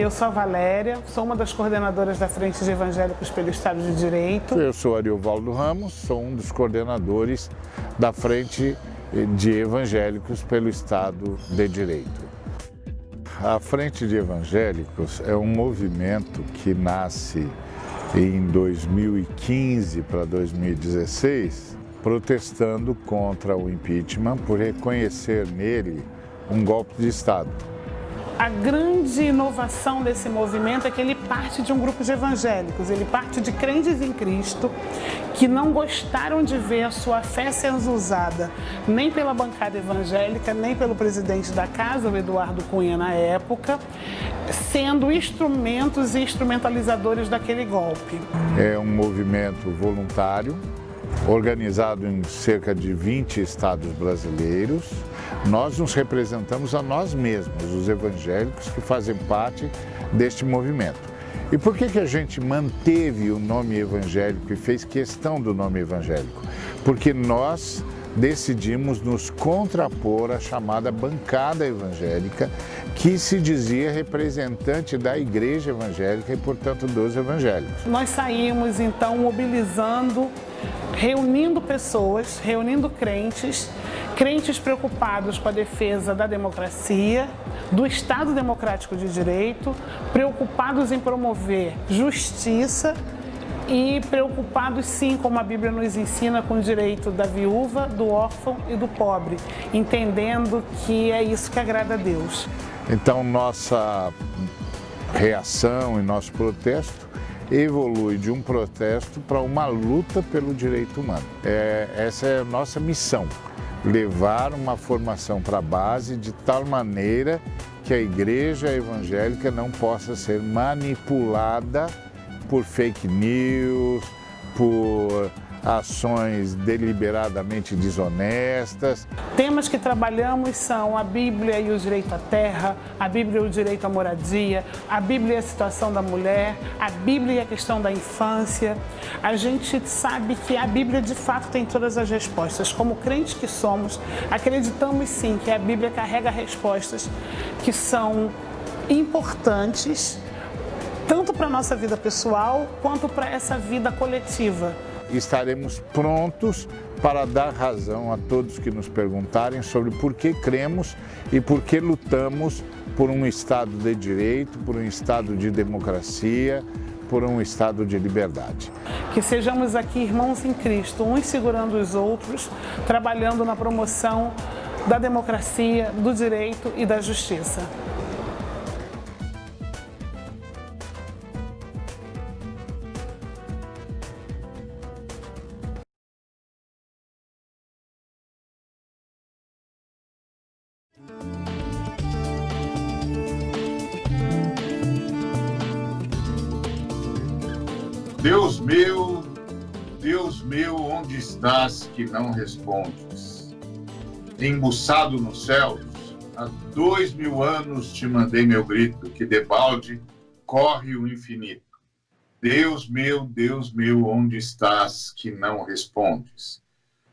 Eu sou a Valéria, sou uma das coordenadoras da Frente de Evangélicos pelo Estado de Direito. Eu sou Ariovaldo Ramos, sou um dos coordenadores da Frente de Evangélicos pelo Estado de Direito. A Frente de Evangélicos é um movimento que nasce em 2015 para 2016, protestando contra o impeachment por reconhecer nele um golpe de Estado. A grande inovação desse movimento é que ele parte de um grupo de evangélicos, ele parte de crentes em Cristo que não gostaram de ver a sua fé sendo usada nem pela bancada evangélica, nem pelo presidente da casa, o Eduardo Cunha, na época, sendo instrumentos e instrumentalizadores daquele golpe. É um movimento voluntário, organizado em cerca de 20 estados brasileiros. Nós nos representamos a nós mesmos, os evangélicos que fazem parte deste movimento. E por que a gente manteve o nome evangélico e fez questão do nome evangélico? Porque nós decidimos nos contrapor à chamada bancada evangélica, que se dizia representante da igreja evangélica e, portanto, dos evangélicos. Nós saímos, então, mobilizando, reunindo pessoas, reunindo crentes preocupados com a defesa da democracia, do Estado Democrático de Direito, preocupados em promover justiça e preocupados, sim, como a Bíblia nos ensina, com o direito da viúva, do órfão e do pobre, entendendo que é isso que agrada a Deus. Então, nossa reação e nosso protesto evolui de um protesto para uma luta pelo direito humano. Essa é a nossa missão, levar uma formação para a base de tal maneira que a igreja evangélica não possa ser manipulada por fake news, por ações deliberadamente desonestas. Temas que trabalhamos são a Bíblia e o direito à terra, a Bíblia e o direito à moradia, a Bíblia e a situação da mulher, a Bíblia e a questão da infância. A gente sabe que a Bíblia de fato tem todas as respostas. Como crentes que somos, acreditamos sim que a Bíblia carrega respostas que são importantes tanto para a nossa vida pessoal quanto para essa vida coletiva. Estaremos prontos para dar razão a todos que nos perguntarem sobre por que cremos e por que lutamos por um Estado de direito, por um Estado de democracia, por um Estado de liberdade. Que sejamos aqui irmãos em Cristo, uns segurando os outros, trabalhando na promoção da democracia, do direito e da justiça. Deus meu, onde estás que não respondes? Embuçado nos céus, há 2000 anos te mandei meu grito, que debalde corre o infinito. Deus meu, onde estás que não respondes?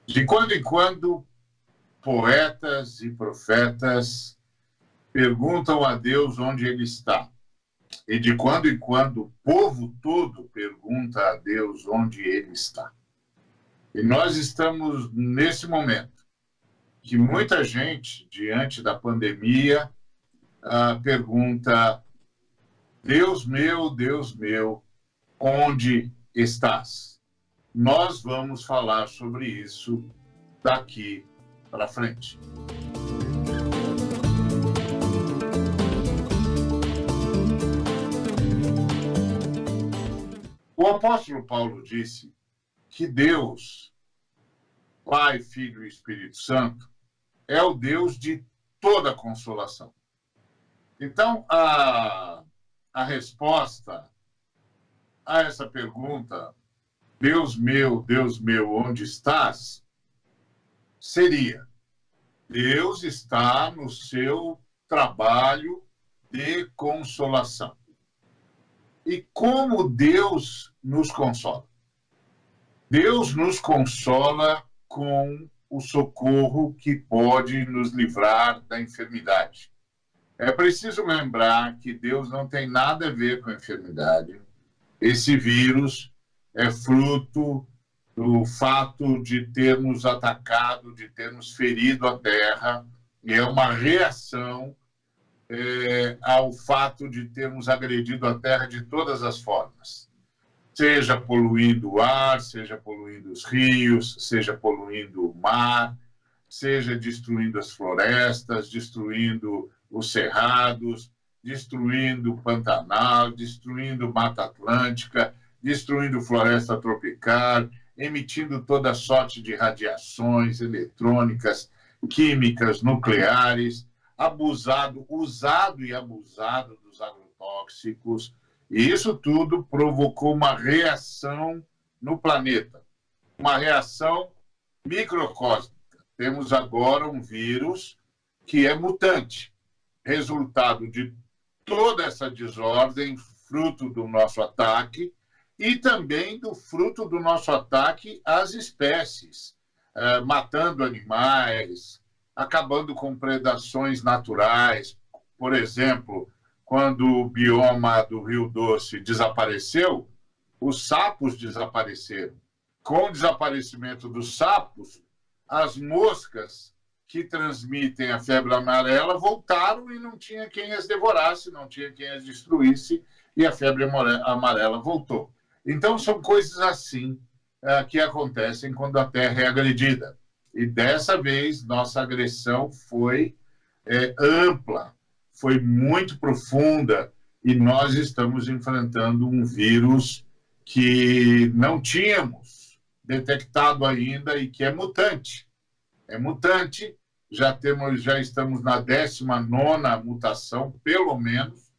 De quando em quando, poetas e profetas perguntam a Deus onde ele está. E de quando em quando, o povo todo pergunta a Deus onde ele está. E nós estamos nesse momento que muita gente, diante da pandemia, pergunta: Deus meu, onde estás? Nós vamos falar sobre isso daqui para frente. O apóstolo Paulo disse que Deus, Pai, Filho e Espírito Santo, é o Deus de toda consolação. Então, a resposta a essa pergunta, Deus meu, onde estás? Seria: Deus está no seu trabalho de consolação. E como Deus nos consola? Deus nos consola com o socorro que pode nos livrar da enfermidade. É preciso lembrar que Deus não tem nada a ver com a enfermidade. Esse vírus é fruto do fato de termos atacado, de termos ferido a terra, e é uma reação ao fato de termos agredido a terra de todas as formas. Seja poluindo o ar, seja poluindo os rios, seja poluindo o mar, seja destruindo as florestas, destruindo os cerrados, destruindo o Pantanal, destruindo Mata Atlântica, destruindo floresta tropical, emitindo toda sorte de radiações eletrônicas, químicas, nucleares, usado e abusado dos agrotóxicos. E isso tudo provocou uma reação no planeta, uma reação microcósmica. Temos agora um vírus que é mutante, resultado de toda essa desordem, fruto do nosso ataque, e também do fruto do nosso ataque às espécies, matando animais, acabando com predações naturais. Por exemplo, quando o bioma do Rio Doce desapareceu, os sapos desapareceram. Com o desaparecimento dos sapos, as moscas que transmitem a febre amarela voltaram e não tinha quem as devorasse, não tinha quem as destruísse, e a febre amarela voltou. Então, são coisas assim que acontecem quando a Terra é agredida. E dessa vez, nossa agressão foi ampla, foi muito profunda, e nós estamos enfrentando um vírus que não tínhamos detectado ainda e que é mutante. É mutante, já estamos na 19ª mutação, pelo menos,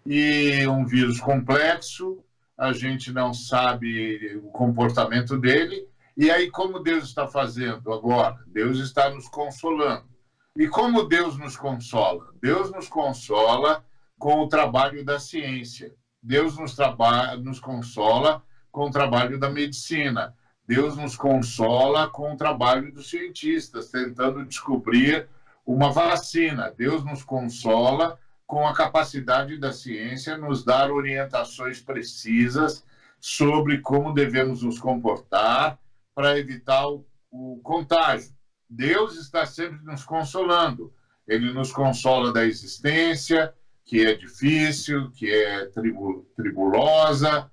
e um vírus complexo, a gente não sabe o comportamento dele. E aí, como Deus está fazendo agora? Deus está nos consolando. E como Deus nos consola? Deus nos consola com o trabalho da ciência. Deus nos consola com o trabalho da medicina. Deus nos consola com o trabalho dos cientistas, tentando descobrir uma vacina. Deus nos consola com a capacidade da ciência nos dar orientações precisas sobre como devemos nos comportar para evitar o contágio. Deus está sempre nos consolando. Ele nos consola da existência, que é difícil, que é tribulosa.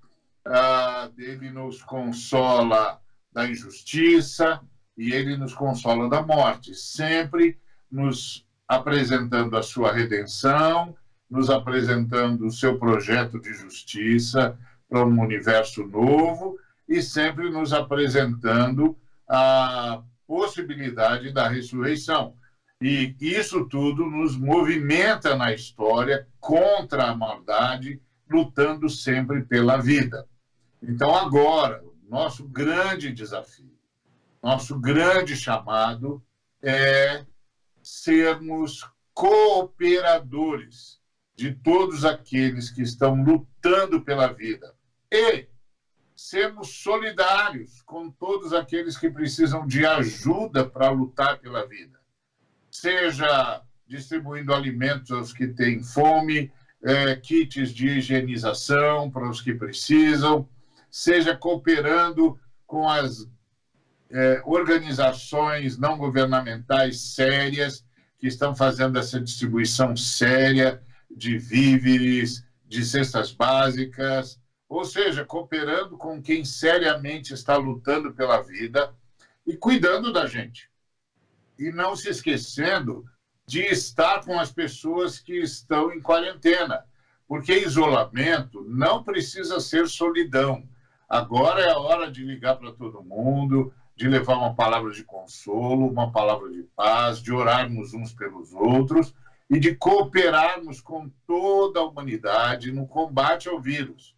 Ele nos consola da injustiça e ele nos consola da morte, sempre nos apresentando a sua redenção, nos apresentando o seu projeto de justiça para um universo novo e sempre nos apresentando a possibilidade da ressurreição. E isso tudo nos movimenta na história contra a maldade, lutando sempre pela vida. Então, agora, nosso grande desafio, nosso grande chamado é sermos cooperadores de todos aqueles que estão lutando pela vida e sermos solidários com todos aqueles que precisam de ajuda para lutar pela vida. Seja distribuindo alimentos aos que têm fome, kits de higienização para os que precisam, seja cooperando com as organizações não governamentais sérias que estão fazendo essa distribuição séria de víveres, de cestas básicas, ou seja, cooperando com quem seriamente está lutando pela vida e cuidando da gente. E não se esquecendo de estar com as pessoas que estão em quarentena, porque isolamento não precisa ser solidão. Agora é a hora de ligar para todo mundo, de levar uma palavra de consolo, uma palavra de paz, de orarmos uns pelos outros e de cooperarmos com toda a humanidade no combate ao vírus,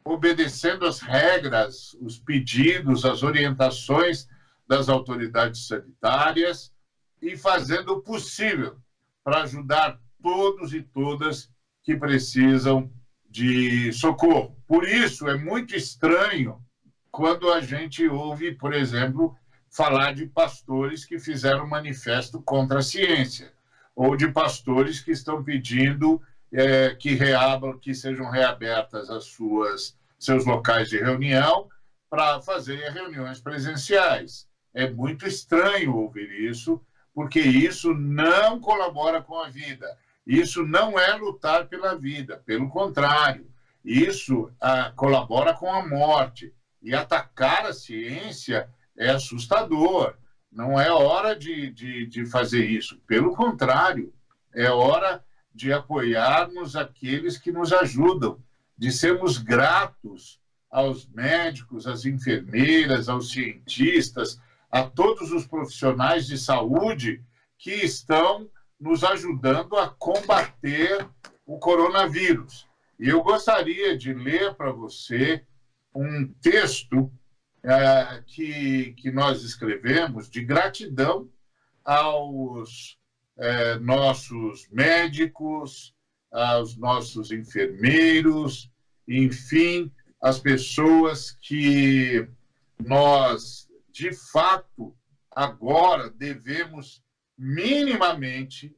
obedecendo as regras, os pedidos, as orientações das autoridades sanitárias e fazendo o possível para ajudar todos e todas que precisam de socorro. Por isso, é muito estranho quando a gente ouve, por exemplo, falar de pastores que fizeram um manifesto contra a ciência. ou de pastores que estão pedindo que sejam reabertas seus locais de reunião para fazer reuniões presenciais. É muito estranho ouvir isso, porque isso não colabora com a vida. Isso não é lutar pela vida, pelo contrário, isso colabora com a morte. E atacar a ciência é assustador. Não é hora de fazer isso. Pelo contrário, é hora de apoiarmos aqueles que nos ajudam, de sermos gratos aos médicos, às enfermeiras, aos cientistas, a todos os profissionais de saúde que estão nos ajudando a combater o coronavírus. E eu gostaria de ler para você um texto que nós escrevemos de gratidão aos nossos médicos, aos nossos enfermeiros, enfim, as pessoas que nós, de fato, agora devemos minimamente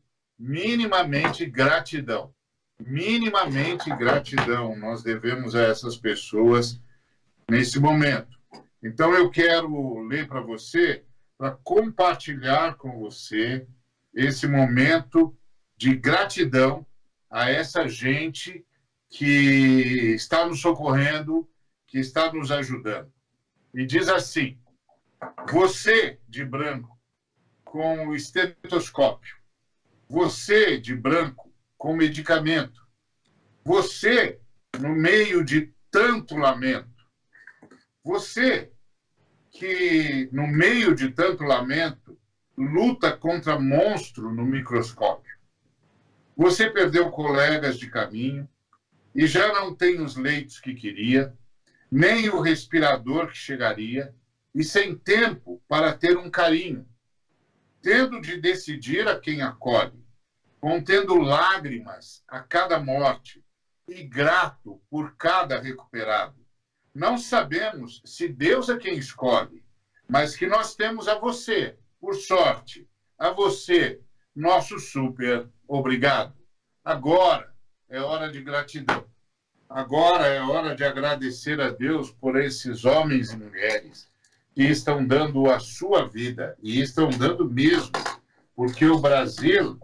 gratidão. Minimamente gratidão nós devemos a essas pessoas nesse momento. Então, eu quero ler para você, para compartilhar com você esse momento de gratidão a essa gente que está nos socorrendo, que está nos ajudando. E diz assim: você de branco com o estetoscópio, você de branco com medicamento, você no meio de tanto lamento, você que no meio de tanto lamento luta contra monstro no microscópio. Você perdeu colegas de caminho e já não tem os leitos que queria, nem o respirador que chegaria, e sem tempo para ter um carinho, tendo de decidir a quem acolhe, contendo lágrimas a cada morte e grato por cada recuperado. Não sabemos se Deus é quem escolhe, mas que nós temos a você, por sorte, a você, nosso super obrigado. Agora é hora de gratidão. Agora é hora de agradecer a Deus por esses homens e mulheres que estão dando a sua vida, e estão dando mesmo, porque o Brasil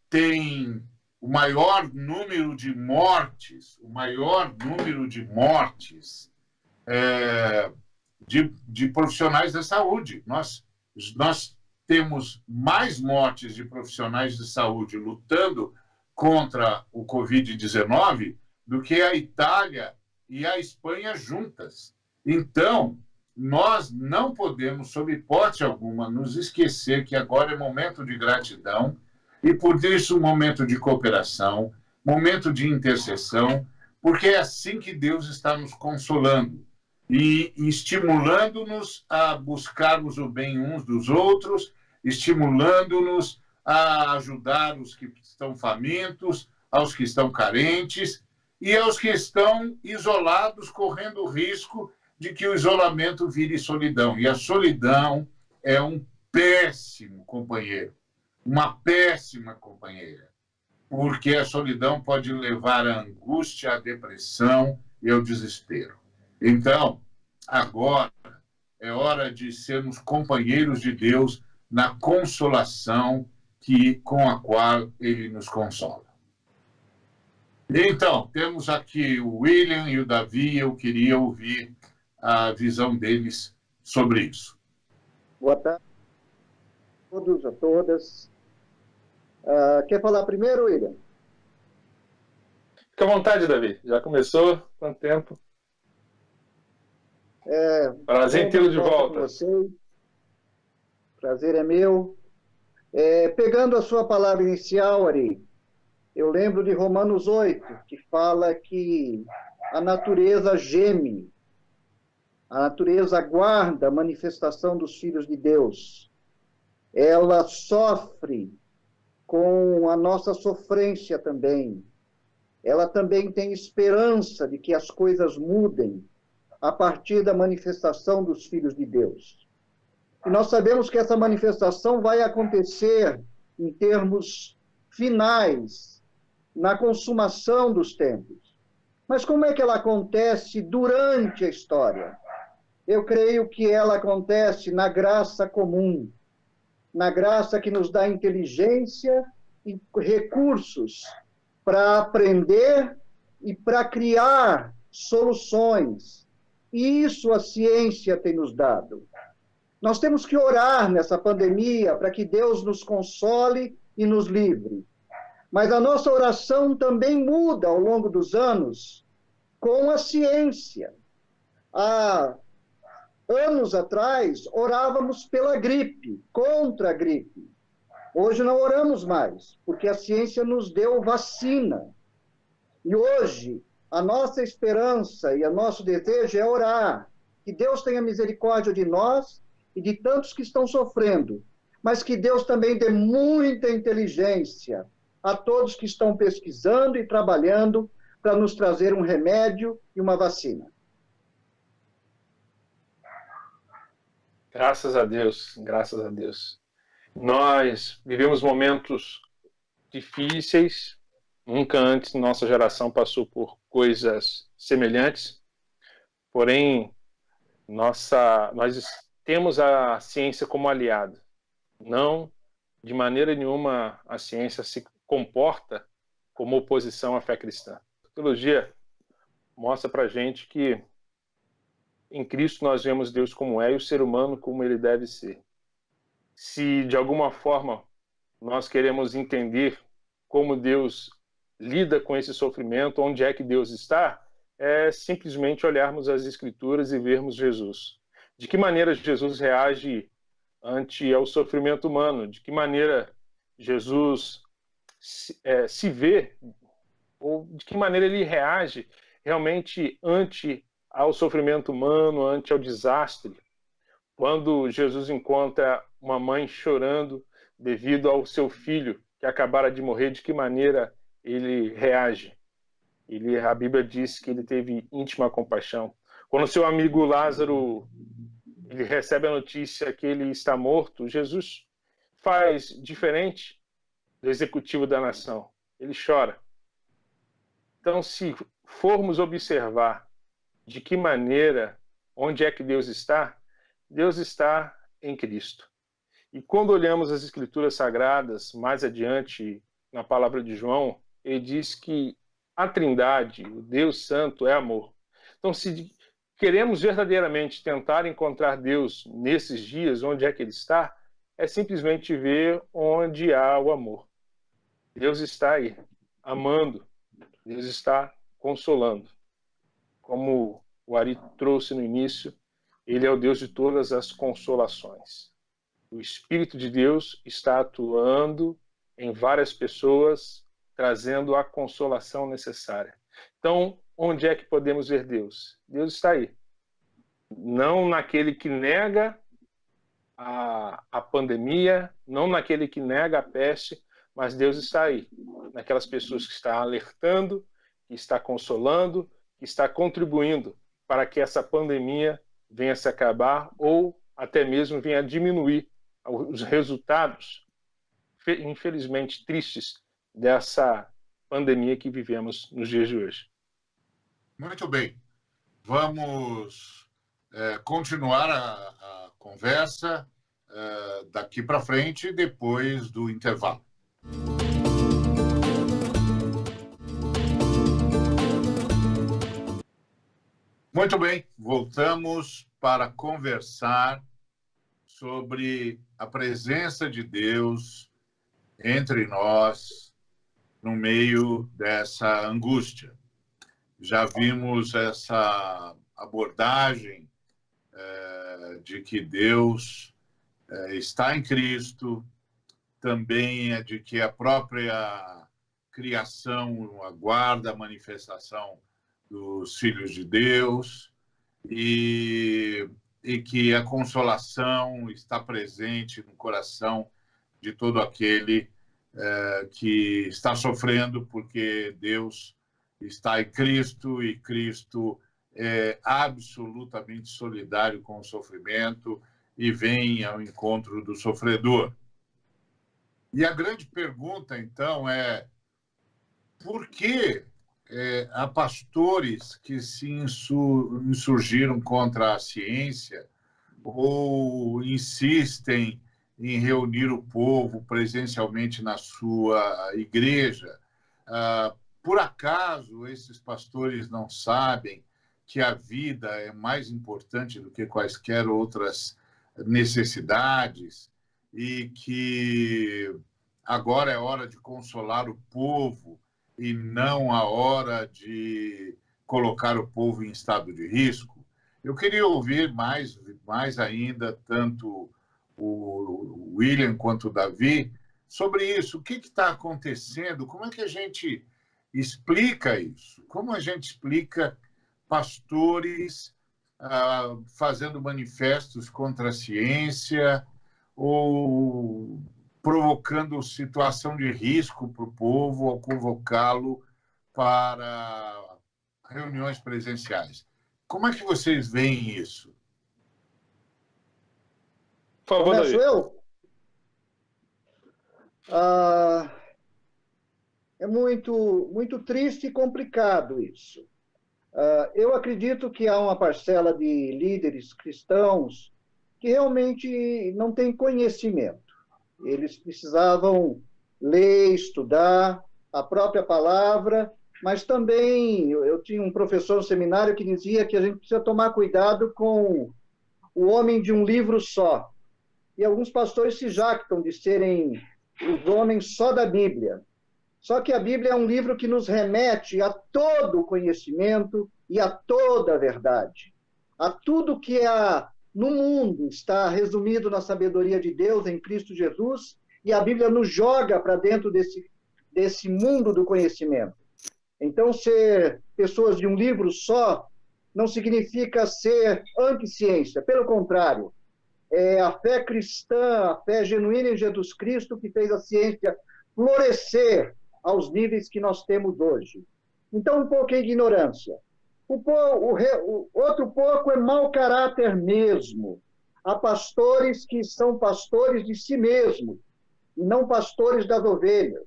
tem o maior número de mortes, de profissionais da saúde. Nós temos mais mortes de profissionais de saúde lutando contra o Covid-19 do que a Itália e a Espanha juntas. Então, nós não podemos, sob hipótese alguma, nos esquecer que agora é momento de gratidão e, por isso, momento de cooperação, momento de intercessão, porque é assim que Deus está nos consolando e estimulando-nos a buscarmos o bem uns dos outros, estimulando-nos a ajudar os que estão famintos, aos que estão carentes e aos que estão isolados, correndo o risco de que o isolamento vire solidão. E a solidão é um péssimo companheiro, uma péssima companheira, porque a solidão pode levar à angústia, à depressão e ao desespero. Então, agora é hora de sermos companheiros de Deus na consolação com a qual Ele nos consola. Então, temos aqui o William e o Davi, eu queria ouvir a visão deles sobre isso. Boa tarde a todos, a todas. Quer falar primeiro, William? Fica à vontade, Davi. Já começou? Quanto tempo? Prazer em tê-lo de volta. Prazer é meu. Pegando a sua palavra inicial, Ari, eu lembro de Romanos 8, que fala que a natureza geme, a natureza aguarda a manifestação dos filhos de Deus. Ela sofre com a nossa sofrência também. Ela também tem esperança de que as coisas mudem a partir da manifestação dos filhos de Deus. E nós sabemos que essa manifestação vai acontecer em termos finais na consumação dos tempos. Mas como é que ela acontece durante a história? Eu creio que ela acontece na graça comum, na graça que nos dá inteligência e recursos para aprender e para criar soluções. E isso a ciência tem nos dado. Nós temos que orar nessa pandemia para que Deus nos console e nos livre. Mas a nossa oração também muda ao longo dos anos com a ciência. Há anos atrás, orávamos pela gripe, contra a gripe. Hoje não oramos mais, porque a ciência nos deu vacina. E hoje, a nossa esperança e o nosso desejo é orar, que Deus tenha misericórdia de nós e de tantos que estão sofrendo, mas que Deus também dê muita inteligência a todos que estão pesquisando e trabalhando para nos trazer um remédio e uma vacina. Graças a Deus, graças a Deus. Nós vivemos momentos difíceis, nunca antes nossa geração passou por coisas semelhantes, porém, nós temos a ciência como aliada. Não, de maneira nenhuma, a ciência se comporta como oposição à fé cristã. A teologia mostra para a gente que em Cristo nós vemos Deus como é e o ser humano como ele deve ser. Se de alguma forma nós queremos entender como Deus lida com esse sofrimento, onde é que Deus está, é simplesmente olharmos as Escrituras e vermos Jesus. De que maneira Jesus reage ante ao sofrimento humano? De que maneira Jesus se vê, ou de que maneira ele reage realmente ante ao sofrimento humano, ante ao desastre. Quando Jesus encontra uma mãe chorando devido ao seu filho que acabara de morrer, de que maneira ele reage? A Bíblia diz que ele teve íntima compaixão. Quando seu amigo Lázaro ele recebe a notícia que ele está morto, Jesus faz diferente do executivo da nação. Ele chora. Então, se formos observar de que maneira, onde é que Deus está em Cristo. E quando olhamos as Escrituras Sagradas, mais adiante, na palavra de João, ele diz que a Trindade, o Deus Santo, é amor. Então, se queremos verdadeiramente tentar encontrar Deus nesses dias, onde é que Ele está, é simplesmente ver onde há o amor. Deus está aí, amando. Deus está consolando. Como o Ari trouxe no início, Ele é o Deus de todas as consolações. O Espírito de Deus está atuando em várias pessoas, trazendo a consolação necessária. Então, onde é que podemos ver Deus? Deus está aí. Não naquele que nega a pandemia, não naquele que nega a peste, mas Deus está aí. Naquelas pessoas que estão alertando, que está consolando, que está contribuindo para que essa pandemia venha a se acabar ou até mesmo venha a diminuir os resultados, infelizmente tristes, dessa pandemia que vivemos nos dias de hoje. Muito bem. Vamos continuar a conversa daqui para frente, depois do intervalo. Muito bem, voltamos para conversar sobre a presença de Deus entre nós no meio dessa angústia. Já vimos essa abordagem de que Deus está em Cristo, também é de que a própria criação aguarda a manifestação dos filhos de Deus e que a consolação está presente no coração de todo aquele que está sofrendo, porque Deus está em Cristo e Cristo é absolutamente solidário com o sofrimento e vem ao encontro do sofredor. E a grande pergunta, então, é por que há pastores que se insurgiram contra a ciência ou insistem em reunir o povo presencialmente na sua igreja? Por acaso esses pastores não sabem que a vida é mais importante do que quaisquer outras necessidades e que agora é hora de consolar o povo e não a hora de colocar o povo em estado de risco? Eu queria ouvir mais ainda, tanto o William quanto o Davi, sobre isso. O que está acontecendo? Como é que a gente explica isso? Como a gente explica pastores fazendo manifestos contra a ciência ou provocando situação de risco para o povo ao convocá-lo para reuniões presenciais? Como é que vocês veem isso? Por favor, Começo Davi. eu? É muito triste e complicado isso. Eu acredito que há uma parcela de líderes cristãos que realmente não têm conhecimento. Eles precisavam ler, estudar a própria palavra, mas também eu tinha um professor no seminário que dizia que a gente precisa tomar cuidado com o homem de um livro só. E alguns pastores se jactam de serem os homens só da Bíblia. Só que a Bíblia é um livro que nos remete a todo o conhecimento e a toda a verdade. A tudo que no mundo está resumido na sabedoria de Deus em Cristo Jesus, e a Bíblia nos joga para dentro desse mundo do conhecimento. Então, ser pessoas de um livro só não significa ser anti-ciência. Pelo contrário, é a fé cristã, a fé genuína em Jesus Cristo que fez a ciência florescer aos níveis que nós temos hoje. Então, um pouco é ignorância. Outro pouco é mau caráter mesmo. Há pastores que são pastores de si mesmos, e não pastores das ovelhas.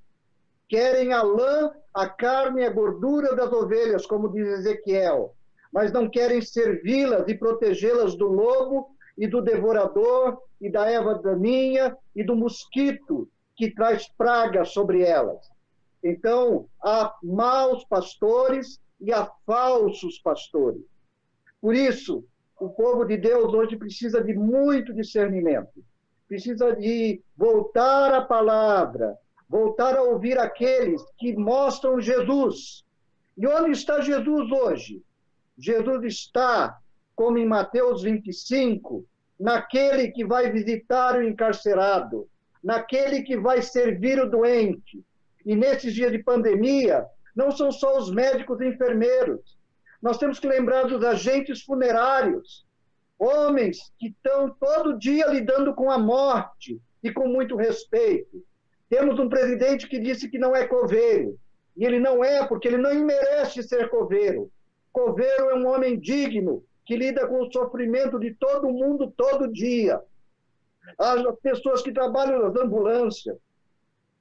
Querem a lã, a carne e a gordura das ovelhas, como diz Ezequiel, mas não querem servi-las e protegê-las do lobo e do devorador e da erva daninha e do mosquito que traz praga sobre elas. Então, há maus pastores e há falsos pastores. Por isso, o povo de Deus hoje precisa de muito discernimento. Precisa de voltar à palavra, voltar a ouvir aqueles que mostram Jesus. E onde está Jesus hoje? Jesus está, como em Mateus 25, naquele que vai visitar o encarcerado, naquele que vai servir o doente. E nesses dias de pandemia, não são só os médicos e enfermeiros. Nós temos que lembrar dos agentes funerários, homens que estão todo dia lidando com a morte e com muito respeito. Temos um presidente que disse que não é coveiro, e ele não é, porque ele não merece ser coveiro. Coveiro é um homem digno, que lida com o sofrimento de todo mundo todo dia. As pessoas que trabalham nas ambulâncias,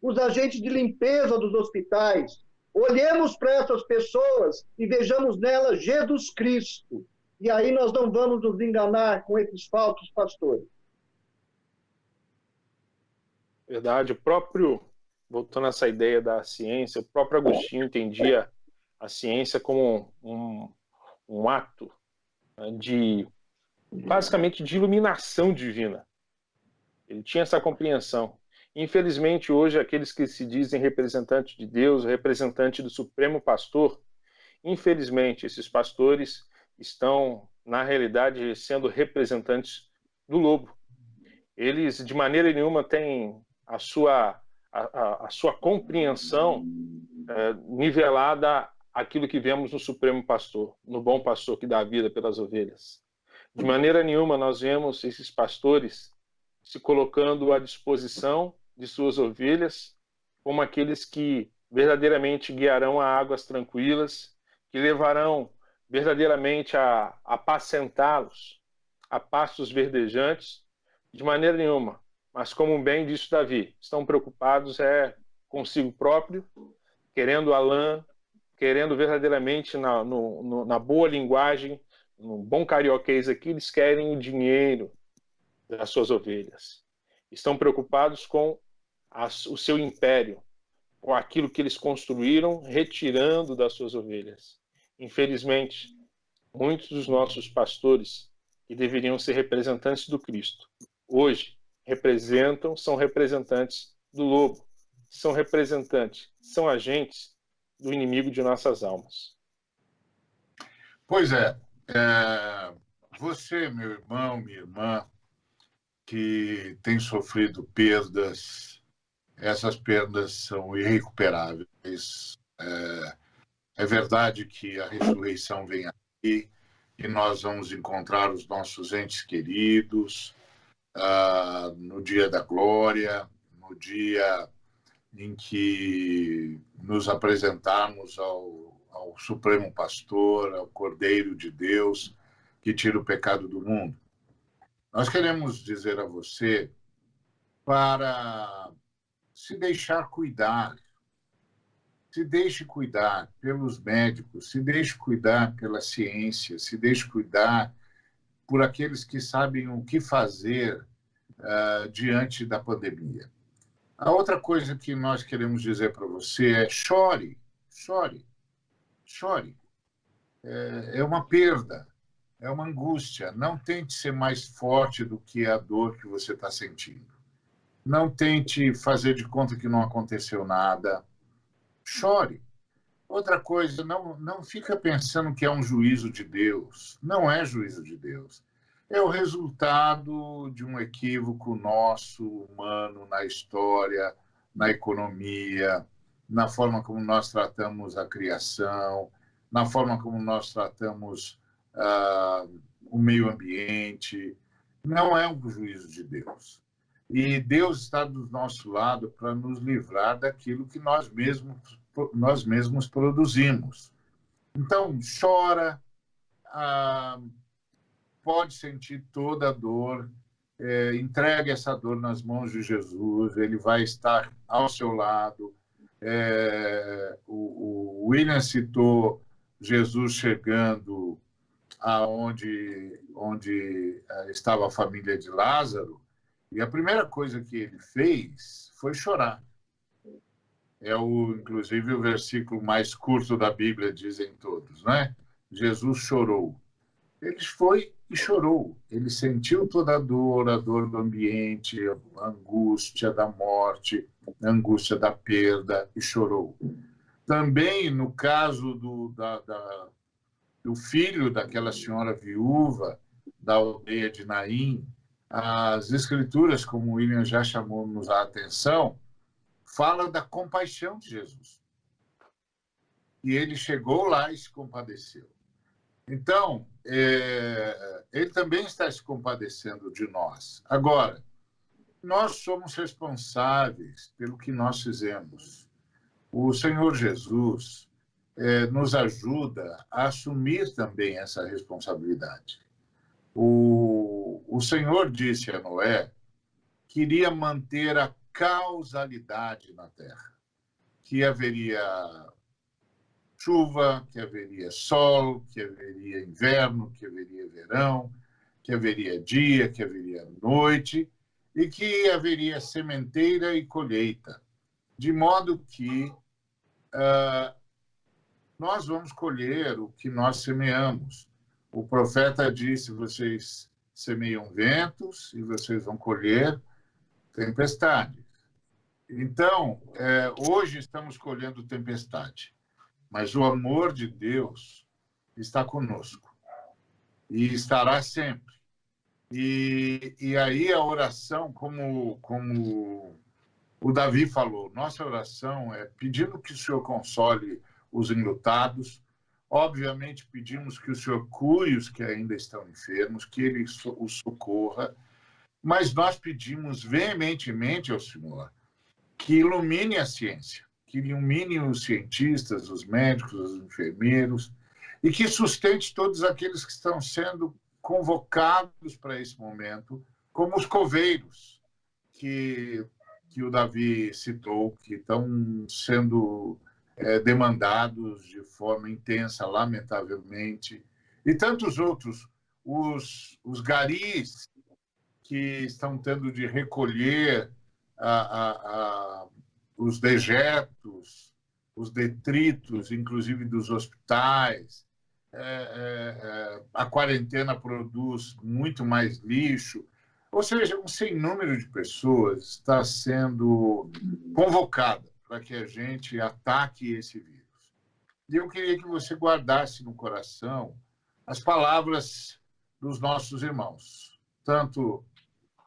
os agentes de limpeza dos hospitais. Olhemos para essas pessoas e vejamos nelas Jesus Cristo. E aí nós não vamos nos enganar com esses falsos pastores. Verdade. Voltando a essa ideia da ciência, o próprio Agostinho entendia a ciência como um ato basicamente, de iluminação divina. Ele tinha essa compreensão. Infelizmente, hoje, aqueles que se dizem representantes de Deus, representante do Supremo Pastor, infelizmente, esses pastores estão, na realidade, sendo representantes do lobo. Eles, de maneira nenhuma, têm a sua compreensão nivelada àquilo que vemos no Supremo Pastor, no bom pastor que dá a vida pelas ovelhas. De maneira nenhuma, nós vemos esses pastores se colocando à disposição de suas ovelhas como aqueles que verdadeiramente guiarão a águas tranquilas, que levarão verdadeiramente a apacentá-los a pastos verdejantes. De maneira nenhuma. mas como bem disse Davi, estão preocupados consigo próprio, querendo a lã, querendo verdadeiramente, na boa linguagem, no bom carioquês aqui, eles querem o dinheiro das suas ovelhas. Estão preocupados com o seu império, com aquilo que eles construíram, retirando das suas ovelhas. Infelizmente, muitos dos nossos pastores, que deveriam ser representantes do Cristo, hoje são representantes do lobo, são agentes do inimigo de nossas almas. Pois você, meu irmão, minha irmã, que tem sofrido perdas, essas perdas são irrecuperáveis. É verdade que a ressurreição vem aqui e nós vamos encontrar os nossos entes queridos no dia da glória, no dia em que nos apresentarmos ao Supremo Pastor, ao Cordeiro de Deus, que tira o pecado do mundo. Nós queremos dizer a você para se deixar cuidar, se deixe cuidar pelos médicos, se deixe cuidar pela ciência, se deixe cuidar por aqueles que sabem o que fazer diante da pandemia. A outra coisa que nós queremos dizer para você é chore, chore, chore. É uma perda, é uma angústia. Não tente ser mais forte do que a dor que você está sentindo. Não tente fazer de conta que não aconteceu nada. Chore. Outra coisa, não fica pensando que é um juízo de Deus. Não é juízo de Deus. É o resultado de um equívoco nosso, humano, na história, na economia, na forma como nós tratamos a criação, na forma como nós tratamos o meio ambiente. Não é um juízo de Deus. E Deus está do nosso lado para nos livrar daquilo que nós mesmos produzimos. Então, chora, pode sentir toda a dor, entregue essa dor nas mãos de Jesus, ele vai estar ao seu lado. O William citou Jesus chegando onde estava a família de Lázaro, e a primeira coisa que ele fez foi chorar. Inclusive, o versículo mais curto da Bíblia, dizem todos, né? Jesus chorou. Ele foi e chorou. Ele sentiu toda a dor do ambiente, a angústia da morte, a angústia da perda, e chorou. Também, no caso do filho daquela senhora viúva da aldeia de Naim, as Escrituras, como o William já chamou-nos a atenção, fala da compaixão de Jesus. E ele chegou lá e se compadeceu. Então, ele também está se compadecendo de nós. Agora, nós somos responsáveis pelo que nós fizemos. O Senhor Jesus nos ajuda a assumir também essa responsabilidade. O Senhor disse a Noé que iria manter a causalidade na terra, que haveria chuva, que haveria sol, que haveria inverno, que haveria verão, que haveria dia, que haveria noite, e que haveria sementeira e colheita, de modo que nós vamos colher o que nós semeamos. O profeta disse: vocês semeiam ventos e vocês vão colher tempestades. Então, hoje estamos colhendo tempestade, mas o amor de Deus está conosco e estará sempre. E aí a oração, como o Davi falou, nossa oração é pedindo que o Senhor console os enlutados. Obviamente pedimos que o Senhor cure os que ainda estão enfermos, que Ele os socorra, mas nós pedimos veementemente ao Senhor que ilumine a ciência, que ilumine os cientistas, os médicos, os enfermeiros, e que sustente todos aqueles que estão sendo convocados para esse momento, como os coveiros, que o Davi citou, que estão sendo demandados de forma intensa, lamentavelmente, e tantos outros, os garis que estão tendo de recolher os dejetos, os detritos, inclusive dos hospitais. A quarentena produz muito mais lixo. Ou seja, um sem número de pessoas está sendo convocada para que a gente ataque esse vírus. E eu queria que você guardasse no coração as palavras dos nossos irmãos, tanto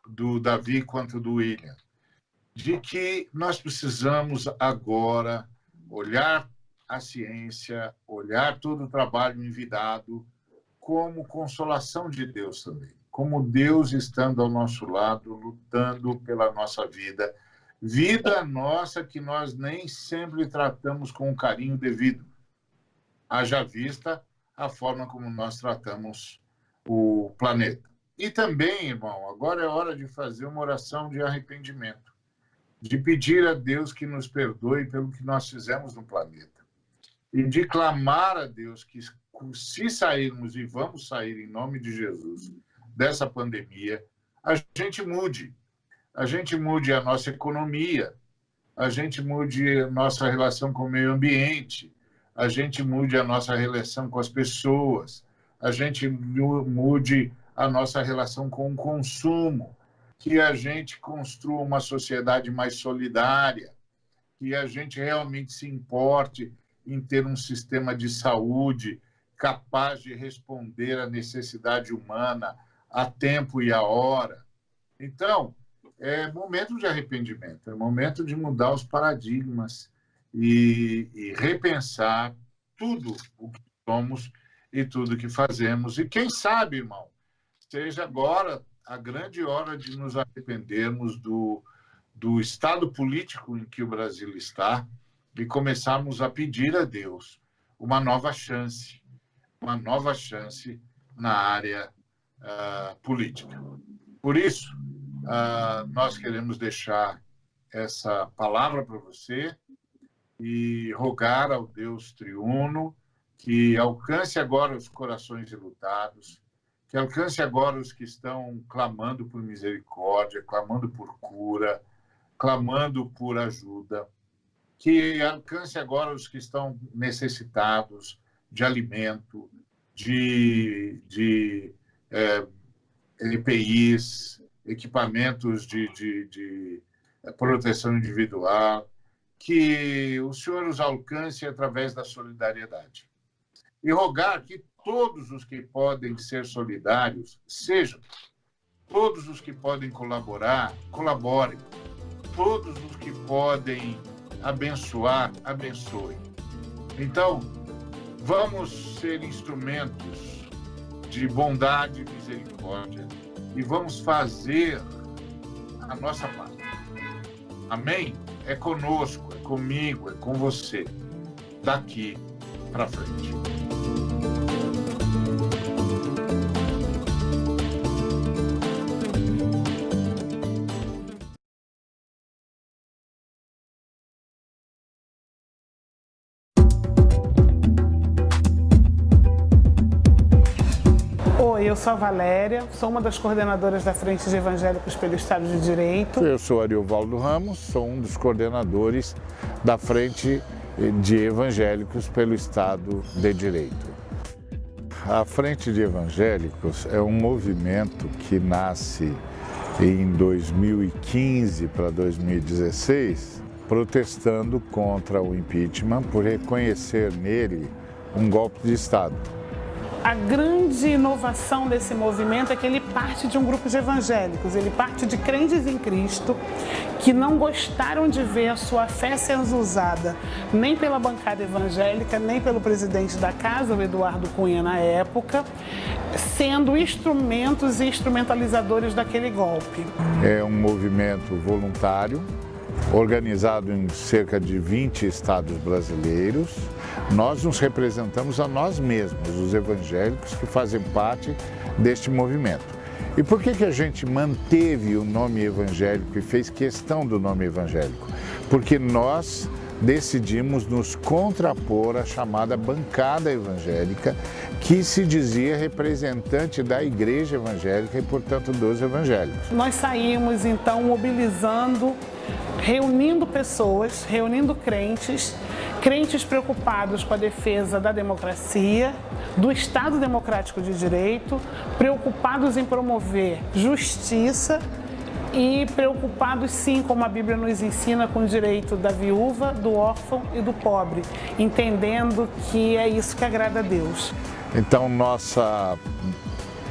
do Davi quanto do William, de que nós precisamos agora olhar a ciência, olhar todo o trabalho envidado como consolação de Deus também, como Deus estando ao nosso lado, lutando pela nossa vida, vida nossa que nós nem sempre tratamos com o carinho devido, haja vista a forma como nós tratamos o planeta. E também, irmão, agora é hora de fazer uma oração de arrependimento, de pedir a Deus que nos perdoe pelo que nós fizemos no planeta e de clamar a Deus que, se sairmos, e vamos sair em nome de Jesus, dessa pandemia, a gente mude a nossa economia, a gente mude a nossa relação com o meio ambiente, a gente mude a nossa relação com as pessoas, a gente mude a nossa relação com o consumo, que a gente construa uma sociedade mais solidária, que a gente realmente se importe em ter um sistema de saúde capaz de responder à necessidade humana a tempo e a hora. Então, é momento de arrependimento, é momento de mudar os paradigmas e repensar tudo o que somos e tudo o que fazemos. E quem sabe, irmão, seja agora a grande hora de nos arrependermos do estado político em que o Brasil está e começarmos a pedir a Deus uma nova chance na área política. Por isso, nós queremos deixar essa palavra para você e rogar ao Deus triuno que alcance agora os corações enlutados, que alcance agora os que estão clamando por misericórdia, clamando por cura, clamando por ajuda, que alcance agora os que estão necessitados de alimento, de EPIs, equipamentos de proteção individual, que o Senhor os alcance através da solidariedade. E rogar que todos os que podem ser solidários sejam, todos os que podem colaborar, colaborem, todos os que podem abençoar, abençoem. Então, vamos ser instrumentos de bondade e misericórdia e vamos fazer a nossa parte. Amém? É conosco, é comigo, é com você, daqui para frente. Eu sou a Valéria, sou uma das coordenadoras da Frente de Evangélicos pelo Estado de Direito. Eu sou Ariovaldo Ramos, sou um dos coordenadores da Frente de Evangélicos pelo Estado de Direito. A Frente de Evangélicos é um movimento que nasce em 2015 para 2016, protestando contra o impeachment por reconhecer nele um golpe de Estado. A grande inovação desse movimento é que ele parte de um grupo de evangélicos, ele parte de crentes em Cristo que não gostaram de ver a sua fé sendo usada nem pela bancada evangélica, nem pelo presidente da casa, o Eduardo Cunha, na época, sendo instrumentos e instrumentalizadores daquele golpe. É um movimento voluntário, organizado em cerca de 20 estados brasileiros. Nós nos representamos a nós mesmos, os evangélicos que fazem parte deste movimento. E por que a gente manteve o nome evangélico e fez questão do nome evangélico? Porque nós decidimos nos contrapor à chamada bancada evangélica, que se dizia representante da igreja evangélica e, portanto, dos evangélicos. Nós saímos, então, mobilizando, reunindo pessoas, reunindo crentes preocupados com a defesa da democracia, do Estado Democrático de Direito, preocupados em promover justiça e preocupados, sim, como a Bíblia nos ensina, com o direito da viúva, do órfão e do pobre, entendendo que é isso que agrada a Deus. Então, nossa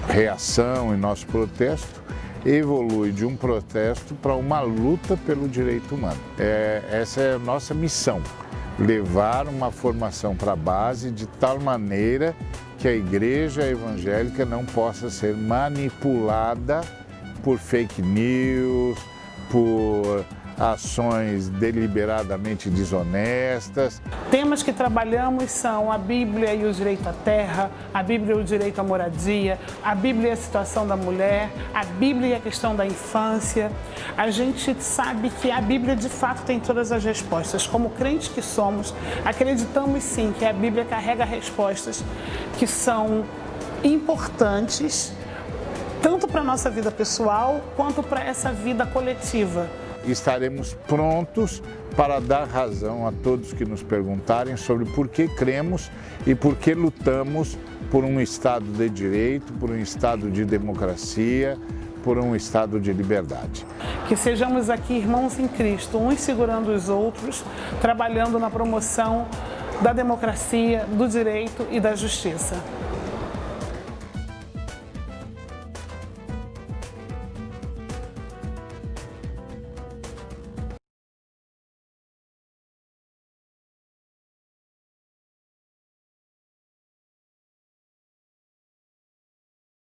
reação e nosso protesto evolui de um protesto para uma luta pelo direito humano. Essa é a nossa missão, levar uma formação para a base de tal maneira que a igreja evangélica não possa ser manipulada por fake news, por ações deliberadamente desonestas. Temas que trabalhamos são a Bíblia e o direito à terra, a Bíblia e o direito à moradia, a Bíblia e a situação da mulher, a Bíblia e a questão da infância. A gente sabe que a Bíblia de fato tem todas as respostas. Como crentes que somos, acreditamos sim que a Bíblia carrega respostas que são importantes, tanto para a nossa vida pessoal, quanto para essa vida coletiva. Estaremos prontos para dar razão a todos que nos perguntarem sobre por que cremos e por que lutamos por um Estado de direito, por um Estado de democracia, por um Estado de liberdade. Que sejamos aqui irmãos em Cristo, uns segurando os outros, trabalhando na promoção da democracia, do direito e da justiça.